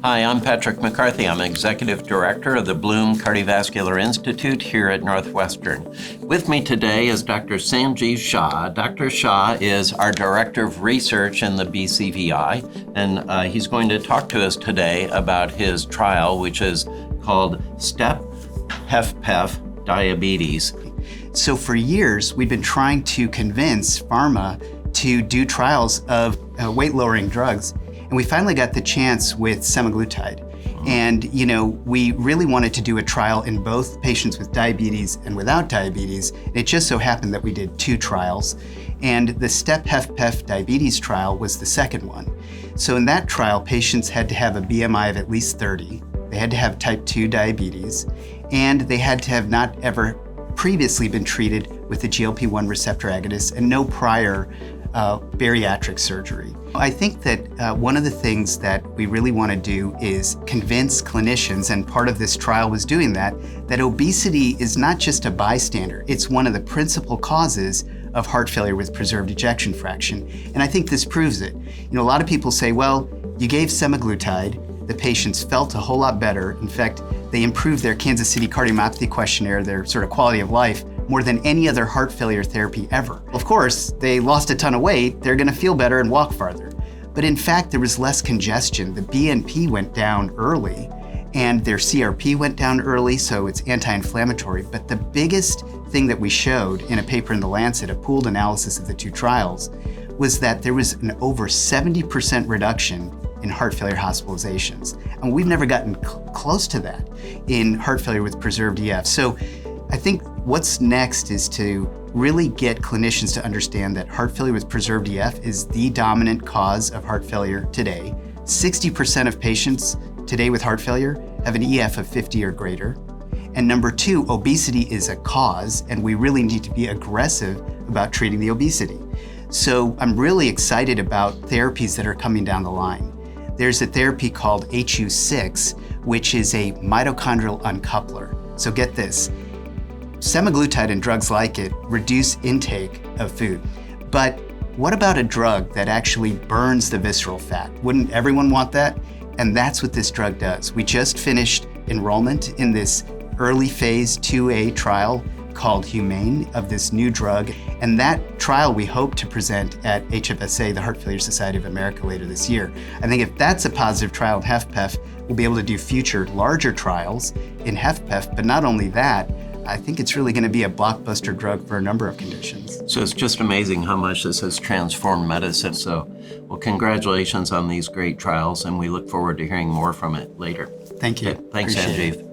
Hi, I'm Patrick McCarthy. I'm Executive Director of the Bluhm Cardiovascular Institute here at Northwestern. With me today is Dr. Sanjiv Shah. Dr. Shah is our Director of Research in the BCVI, and he's going to talk to us today about his trial, which is called STEP-HFpEF Diabetes. So for years, we've been trying to convince pharma to do trials of weight-lowering drugs. And we finally got the chance with semaglutide. And we really wanted to do a trial in both patients with diabetes and without diabetes. It just so happened that we did two trials. And the STEP-HFpEF diabetes trial was the second one. So in that trial, patients had to have a BMI of at least 30. They had to have type 2 diabetes. And they had to have not ever previously been treated with the GLP-1 receptor agonist and no prior bariatric surgery. I think that one of the things that we really want to do is convince clinicians, and part of this trial was doing that obesity is not just a bystander, it's one of the principal causes of heart failure with preserved ejection fraction. And I think this proves it. A lot of people say, well, you gave semaglutide, the patients felt a whole lot better. In fact, they improved their Kansas City cardiomyopathy questionnaire, their sort of quality of life, more than any other heart failure therapy ever. Of course, they lost a ton of weight, they're gonna feel better and walk farther. But in fact, there was less congestion. The BNP went down early and their CRP went down early, so it's anti-inflammatory. But the biggest thing that we showed in a paper in The Lancet, a pooled analysis of the two trials, was that there was an over 70% reduction in heart failure hospitalizations. And we've never gotten close to that in heart failure with preserved EF. So I think what's next is to really get clinicians to understand that heart failure with preserved EF is the dominant cause of heart failure today. 60% of patients today with heart failure have an EF of 50 or greater. And number two, obesity is a cause, and we really need to be aggressive about treating the obesity. So I'm really excited about therapies that are coming down the line. There's a therapy called HU6, which is a mitochondrial uncoupler. So get this. Semaglutide and drugs like it reduce intake of food. But what about a drug that actually burns the visceral fat? Wouldn't everyone want that? And that's what this drug does. We just finished enrollment in this early phase 2A trial called Humane of this new drug. And that trial we hope to present at HFSA, the Heart Failure Society of America, later this year. I think if that's a positive trial in HFpEF, we'll be able to do future larger trials in HFpEF. But not only that, I think it's really going to be a blockbuster drug for a number of conditions. So it's just amazing how much this has transformed medicine. So, well, congratulations on these great trials, and we look forward to hearing more from it later. Thank you. Okay, thanks, Sanjiv.